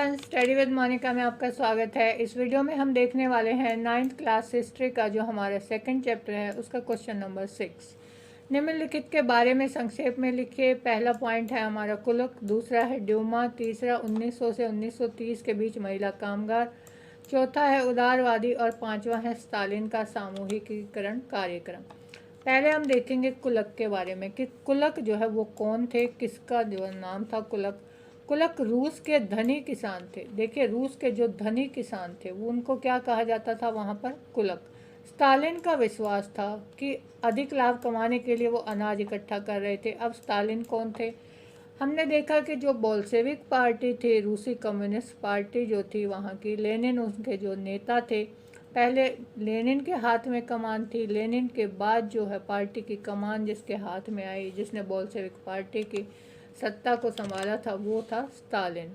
Everyone, study with Monika में आपका स्वागत है। इस वीडियो में हम देखने वाले हैं 9th क्लास हिस्ट्री का जो हमारा सेकंड चैप्टर है उसका क्वेश्चन नंबर 6। निम्नलिखित के बारे में संक्षेप में लिखिए। पहला पॉइंट है हमारा कुलक, दूसरा है ड्यूमा, तीसरा 1900 से 1930 के बीच महिला कामगार, चौथा है उदारवादी और पांचवा है स्टालिन का सामूहिकीकरण कार्यक्रम। पहले हम देखेंगे कुलक के बारे में कि कुलक जो है वो कौन थे, किसका जो नाम था कुलक। कुलक रूस के धनी किसान थे। देखिए, रूस के जो धनी किसान थे वो उनको क्या कहा जाता था वहाँ पर, कुलक। स्टालिन का विश्वास था कि अधिक लाभ कमाने के लिए वो अनाज इकट्ठा कर रहे थे। अब स्टालिन कौन थे? हमने देखा कि जो बोल्शेविक पार्टी थी, रूसी कम्युनिस्ट पार्टी जो थी वहाँ की, लेनिन उनके जो नेता थे। पहले लेनिन के हाथ में कमान थी, लेनिन के बाद जो है पार्टी की कमान जिसके हाथ में आई, जिसने बोल्शेविक पार्टी की सत्ता को संभाला था, वो था स्टालिन।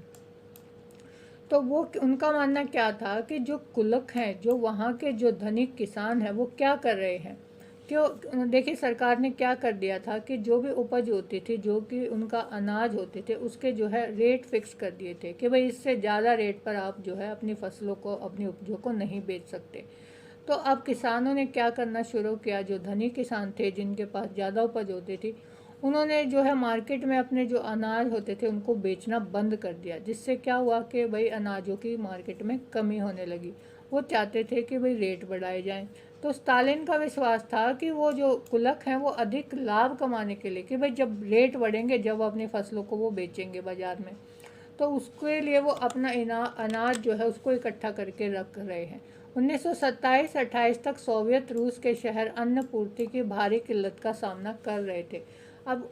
तो वो उनका मानना क्या था कि जो कुलक हैं, जो वहाँ के जो धनिक किसान हैं, वो क्या कर रहे हैं। क्यों? देखिए, सरकार ने क्या कर दिया था कि जो भी उपज होती थी, जो कि उनका अनाज होते थे, उसके जो है रेट फिक्स कर दिए थे कि भाई इससे ज़्यादा रेट पर आप जो है अपनी फसलों को, अपनी उपजों को नहीं बेच सकते। तो अब किसानों ने क्या करना शुरू किया, जो धनी किसान थे जिनके पास ज़्यादा उपज होती थी, उन्होंने जो है मार्केट में अपने जो अनाज होते थे उनको बेचना बंद कर दिया। जिससे क्या हुआ कि भाई अनाजों की मार्केट में कमी होने लगी। वो चाहते थे कि भाई रेट बढ़ाए जाएं। तो स्टालिन का विश्वास था कि वो जो कुलक हैं वो अधिक लाभ कमाने के लिए, कि भाई जब रेट बढ़ेंगे, जब अपनी फसलों को वो बेचेंगे बाज़ार में, तो उसके लिए वो अपना अनाज जो है उसको इकट्ठा करके रख रहे हैं। 1927-28 तक सोवियत रूस के शहर अन्न पूर्ति की भारी किल्लत का सामना कर रहे थे। अब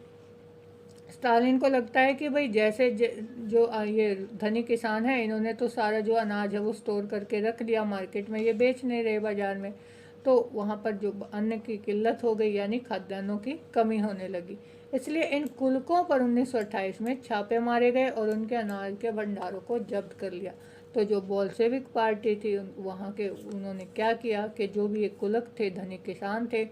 स्टालिन को लगता है कि भाई जैसे जो ये धनी किसान हैं, इन्होंने तो सारा जो अनाज है वो स्टोर करके रख लिया मार्केट में, ये बेच नहीं रहे बाज़ार में, तो वहाँ पर जो अन्न की किल्लत हो गई, यानी खाद्यान्नों की कमी होने लगी। इसलिए इन कुलकों पर 1928 में छापे मारे गए और उनके अनाज के भंडारों को जब्त कर लिया। तो जो बोल्शेविक पार्टी थी वहाँ के, उन्होंने क्या किया कि जो भी ये कुलक थे, धनी किसान थे,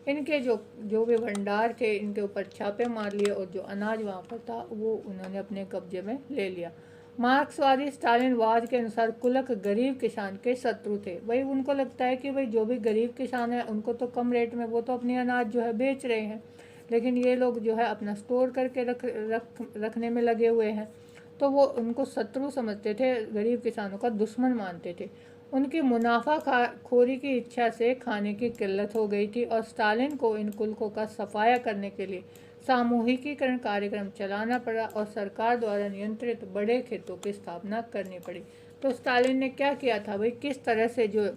इनके जो भी भंडार थे, इनके ऊपर छापे मार लिए और जो अनाज वहाँ पर था वो उन्होंने अपने कब्जे में ले लिया। मार्क्सवादी स्टालिनवाद के अनुसार कुलक गरीब किसान के शत्रु थे। वही उनको लगता है कि भाई जो भी गरीब किसान है उनको तो कम रेट में वो तो अपनी अनाज जो है बेच रहे हैं, लेकिन ये लोग जो है अपना स्टोर करके रखने में लगे हुए हैं। तो वो उनको शत्रु समझते थे, गरीब किसानों का दुश्मन मानते थे। उनकी मुनाफा खोरी की इच्छा से खाने की किल्लत हो गई थी और स्टालिन को इन कुलकों का सफाया करने के लिए सामूहिकीकरण कार्यक्रम चलाना पड़ा और सरकार द्वारा नियंत्रित बड़े खेतों की स्थापना करनी पड़ी। तो स्टालिन ने क्या किया था भाई, किस तरह से जो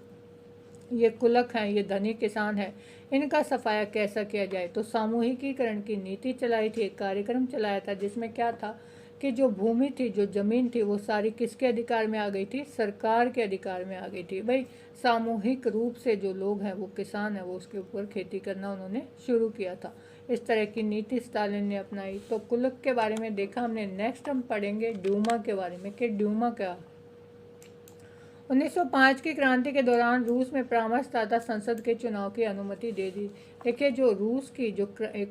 ये कुलक हैं, ये धनी किसान हैं, इनका सफाया कैसा किया जाए। तो सामूहिकीकरण की नीति चलाई थी, एक कार्यक्रम चलाया था जिसमें क्या था कि जो भूमि थी, जो ज़मीन थी, वो सारी किसके अधिकार में आ गई थी, सरकार के अधिकार में आ गई थी। भाई सामूहिक रूप से जो लोग हैं, वो किसान हैं, वो उसके ऊपर खेती करना उन्होंने शुरू किया था। इस तरह की नीति स्टालिन ने अपनाई। तो कुलक के बारे में देखा हमने। नेक्स्ट हम पढ़ेंगे ड्यूमा के बारे में कि ड्यूमा क्या। 1905 की क्रांति के दौरान रूस में परामर्शदाता संसद के चुनाव की अनुमति दे दी। देखिए, जो रूस की जो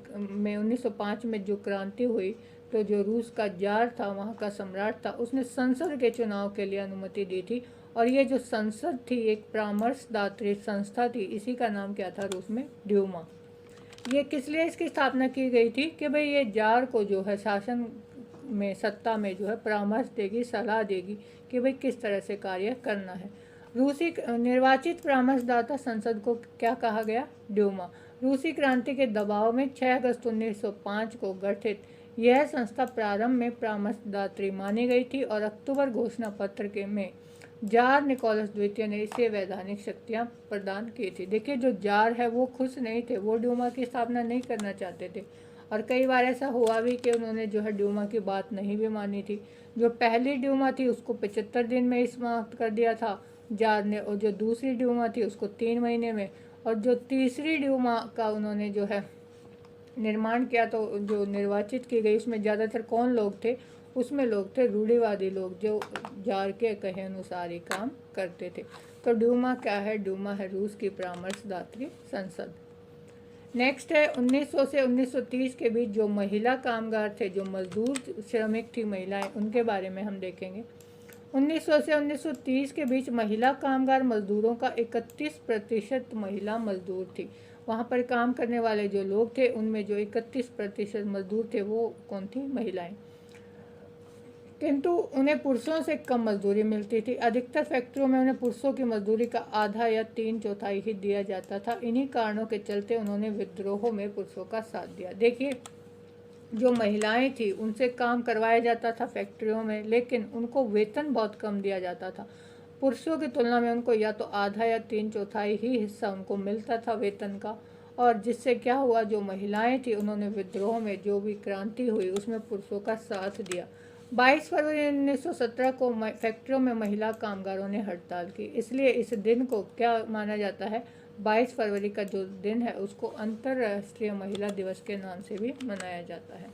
में 1905 में जो क्रांति हुई, तो जो रूस का जार था, वहाँ का सम्राट था, उसने संसद के चुनाव के लिए अनुमति दी थी। और ये जो संसद थी एक परामर्शदात्री संस्था थी, इसी का नाम क्या था रूस में, ड्यूमा। ये किस लिए इसकी स्थापना की गई थी कि भाई ये जार को जो है शासन में, सत्ता में जो है परामर्श देगी, सलाह देगी कि भाई किस तरह से कार्य करना है। रूसी निर्वाचित परामर्शदाता संसद को क्या कहा गया, ड्यूमा। रूसी क्रांति के दबाव में 6 अगस्त 1905 को गठित यह संस्था प्रारंभ में परामर्शदात्री मानी गई थी और अक्टूबर घोषणा पत्र के में जार निकोलस द्वितीय ने इसे वैधानिक शक्तियां प्रदान की थी। देखिए, जो जार है वो खुश नहीं थे, वो ड्यूमा की स्थापना नहीं करना चाहते थे और कई बार ऐसा हुआ भी कि उन्होंने जो है ड्यूमा की बात नहीं भी मानी थी। जो पहली ड्यूमा थी उसको 75 दिन में समाप्त कर दिया था जार ने, और जो दूसरी ड्यूमा थी उसको 3 महीने में, और जो तीसरी ड्यूमा का उन्होंने जो है निर्माण किया, तो जो निर्वाचित की गई उसमें ज़्यादातर कौन लोग थे, उसमें लोग थे रूढ़िवादी लोग, जो जार के कहे अनुसार ही काम करते थे। तो ड्यूमा क्या है, ड्यूमा है रूस की परामर्शदात्री संसद। नेक्स्ट है 1900 से 1930 के बीच जो महिला कामगार थे, जो मजदूर श्रमिक थी महिलाएं, उनके बारे में हम देखेंगे। 1900 से 1930 के बीच महिला कामगार मजदूरों का 31% महिला मजदूर थी। वहाँ पर काम करने वाले जो लोग थे उनमें जो 31% मजदूर थे वो कौन थी? महिलाएं। किंतु उन्हें पुरुषों से कम मजदूरी मिलती थी। अधिकतर फैक्ट्रियों में उन्हें पुरुषों की मजदूरी का आधा या 3/4 ही दिया जाता था। इन्हीं कारणों के चलते उन्होंने विद्रोह में पुरुषों का साथ दिया। देखिए, जो महिलाएं थी उनसे काम करवाया जाता था फैक्ट्रियों में, लेकिन उनको वेतन बहुत कम दिया जाता था। पुरुषों की तुलना में उनको या तो आधा या 3/4 ही हिस्सा उनको मिलता था वेतन का। और जिससे क्या हुआ, जो महिलाएं थी उन्होंने विद्रोह में जो भी क्रांति हुई उसमें पुरुषों का साथ दिया। 22 फरवरी 1917 को फैक्ट्रियों में महिला कामगारों ने हड़ताल की। इसलिए इस दिन को क्या माना जाता है? 22 फरवरी का जो दिन है उसको अंतर्राष्ट्रीय महिला दिवस के नाम से भी मनाया जाता है।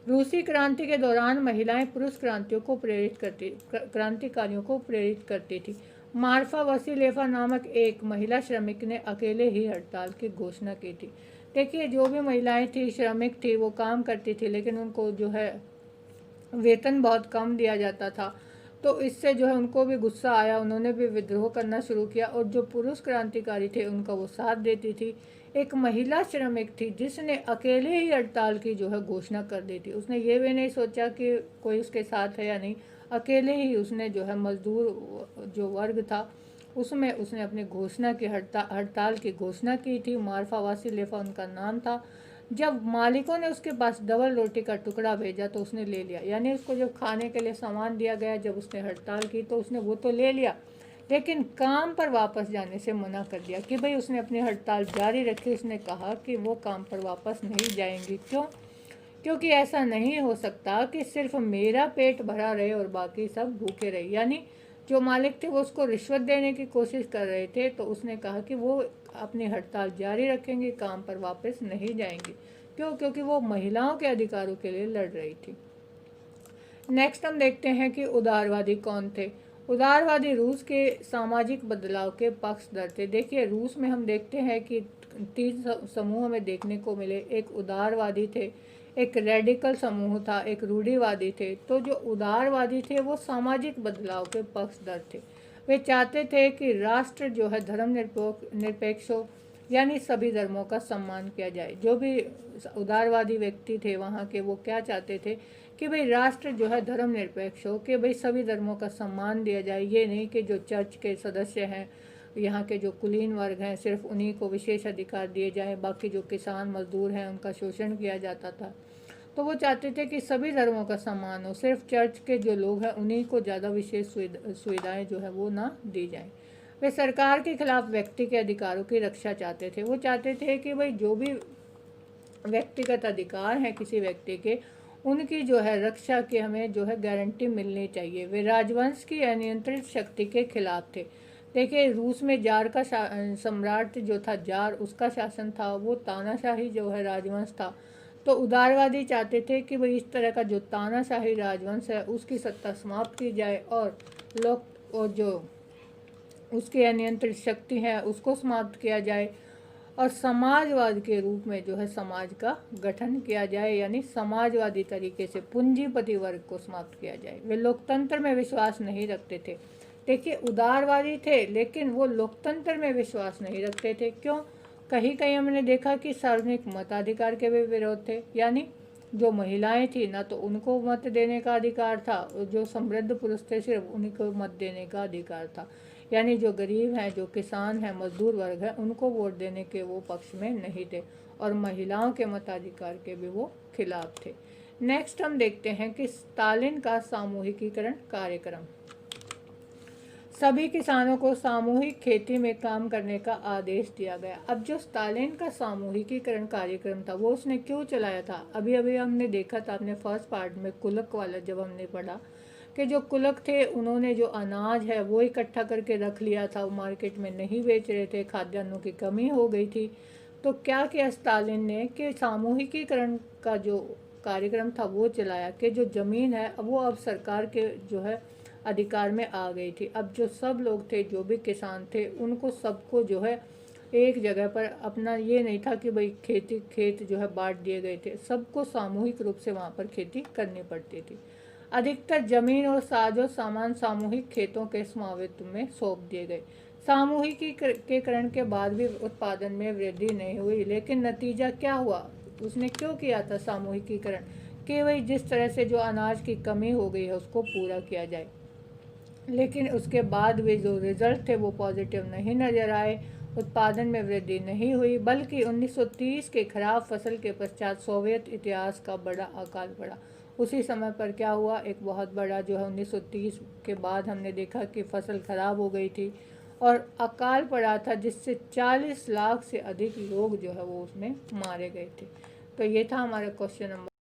रूसी क्रांति के दौरान महिलाएं पुरुष क्रांतिकारियों को प्रेरित करती थी। मार्फा वसीलेफा नामक एक महिला श्रमिक ने अकेले ही हड़ताल की घोषणा की थी। देखिए, जो भी महिलाएं थी, श्रमिक थी, वो काम करती थी, लेकिन उनको जो है वेतन बहुत कम दिया जाता था। तो इससे जो है उनको भी गुस्सा आया, उन्होंने भी विद्रोह करना शुरू किया। और जो पुरुष क्रांतिकारी थे उनका वो साथ देती थी। एक महिला श्रमिक थी जिसने अकेले ही हड़ताल की जो है घोषणा कर दी थी। उसने ये भी नहीं सोचा कि कोई उसके साथ है या नहीं, अकेले ही उसने जो है मजदूर जो वर्ग था उसमें उसने अपनी घोषणा की हड़ताल की घोषणा की थी। मार्फा वासीलेफा उनका नाम था। जब मालिकों ने उसके पास डबल रोटी का टुकड़ा भेजा तो उसने ले लिया। यानी उसको जब खाने के लिए सामान दिया गया, जब उसने हड़ताल की तो उसने वो तो ले लिया, लेकिन काम पर वापस जाने से मना कर दिया कि भाई उसने अपनी हड़ताल जारी रखी। उसने कहा कि वो काम पर वापस नहीं जाएंगी। क्यों? क्योंकि ऐसा नहीं हो सकता कि सिर्फ मेरा पेट भरा रहे और बाकी सब भूखे रहे। यानी जो मालिक थे वो उसको रिश्वत देने की कोशिश कर रहे थे। तो उसने कहा कि वो अपनी हड़ताल जारी रखेंगी, काम पर वापस नहीं जाएंगी। क्यों? क्योंकि वो महिलाओं के अधिकारों के लिए लड़ रही थी। नेक्स्ट हम देखते हैं कि उदारवादी कौन थे। उदारवादी रूस के सामाजिक बदलाव के पक्षधर थे। देखिए, रूस में हम देखते हैं कि 3 समूह हमें देखने को मिले। एक उदारवादी थे, एक रेडिकल समूह था, एक रूढ़िवादी थे। तो जो उदारवादी थे वो सामाजिक बदलाव के पक्षधर थे। वे चाहते थे कि राष्ट्र जो है धर्म निरपेक्ष हो, यानी सभी धर्मों का सम्मान किया जाए। जो भी उदारवादी व्यक्ति थे वहाँ के, वो क्या चाहते थे कि भाई राष्ट्र जो है धर्म निरपेक्ष हो, कि भाई सभी धर्मों का सम्मान दिया जाए। ये नहीं कि जो चर्च के सदस्य हैं, यहाँ के जो कुलीन वर्ग हैं, सिर्फ उन्हीं को विशेष अधिकार दिए जाए, बाकी जो किसान मजदूर हैं उनका शोषण किया जाता था। तो वो चाहते थे कि सभी धर्मों का सम्मान हो, सिर्फ चर्च के जो लोग हैं उन्हीं को ज़्यादा विशेष सुविधाएं जो है वो ना दी जाएं। वे सरकार के खिलाफ व्यक्ति के अधिकारों की रक्षा चाहते थे। वो चाहते थे कि भाई जो भी व्यक्तिगत अधिकार हैं किसी व्यक्ति के, उनकी जो है रक्षा की हमें जो है गारंटी मिलनी चाहिए। वे राजवंश की अनियंत्रित शक्ति के खिलाफ थे। देखिए, रूस में जार का सम्राट जो था, जार उसका शासन था, वो तानाशाही जो है राजवंश था। तो उदारवादी चाहते थे कि भाई इस तरह का जो तानाशाही राजवंश है उसकी सत्ता समाप्त की जाए और लोग और जो उसकी अनियंत्रित शक्ति है उसको समाप्त किया जाए और समाजवाद के रूप में जो है समाज का गठन किया जाए। यानी समाजवादी तरीके से पूंजीपति वर्ग को समाप्त किया जाए। वे लोकतंत्र में विश्वास नहीं रखते थे। देखिए, उदारवादी थे लेकिन वो लोकतंत्र में विश्वास नहीं रखते थे। क्यों? कहीं कहीं हमने देखा कि सार्वजनिक मताधिकार के भी विरोध थे। यानी जो महिलाएं थी ना तो उनको मत देने का अधिकार था, जो समृद्ध पुरुष थे सिर्फ उन्हीं को मत देने का अधिकार था। यानी जो गरीब हैं, जो किसान हैं, मजदूर वर्ग है, उनको वोट देने के वो पक्ष में नहीं थे और महिलाओं के मताधिकार के भी वो खिलाफ थे। नेक्स्ट हम देखते हैं कि स्टालिन का सामूहिकीकरण कार्यक्रम। सभी किसानों को सामूहिक खेती में काम करने का आदेश दिया गया। अब जो स्टालिन का सामूहिकीकरण कार्यक्रम था वो उसने क्यों चलाया था? अभी अभी हमने देखा था, अपने फर्स्ट पार्ट में कुलक वाला जब हमने पढ़ा कि जो कुलक थे उन्होंने जो अनाज है वो इकट्ठा करके रख लिया था, वो मार्केट में नहीं बेच रहे थे, खाद्यान्नों की कमी हो गई थी। तो क्या किया स्टालिन ने कि सामूहिकीकरण का जो कार्यक्रम था वो चलाया कि जो ज़मीन है वो अब सरकार के जो है अधिकार में आ गई थी। अब जो सब लोग थे, जो भी किसान थे, उनको सबको जो है एक जगह पर अपना, ये नहीं था कि भाई खेत जो है बांट दिए गए थे, सबको सामूहिक रूप से वहाँ पर खेती करनी पड़ती थी। अधिकतर जमीन और साजो सामान सामूहिक खेतों के स्वामित्व में सौंप दिए गए। सामूहिकीकरण के बाद भी उत्पादन में वृद्धि नहीं हुई, लेकिन नतीजा क्या हुआ? उसने क्यों किया था सामूहिकीकरण? कि वही जिस तरह से जो अनाज की कमी हो गई है उसको पूरा किया जाए। लेकिन उसके बाद भी जो रिजल्ट थे वो पॉजिटिव नहीं नज़र आए। उत्पादन में वृद्धि नहीं हुई, बल्कि 1930 के खराब फसल के पश्चात सोवियत इतिहास का बड़ा अकाल पड़ा। उसी समय पर क्या हुआ, एक बहुत बड़ा जो है 1930 के बाद हमने देखा कि फसल खराब हो गई थी और अकाल पड़ा था, जिससे 40 लाख से अधिक लोग जो है वो उसमें मारे गए थे। तो ये था हमारा क्वेश्चन नंबर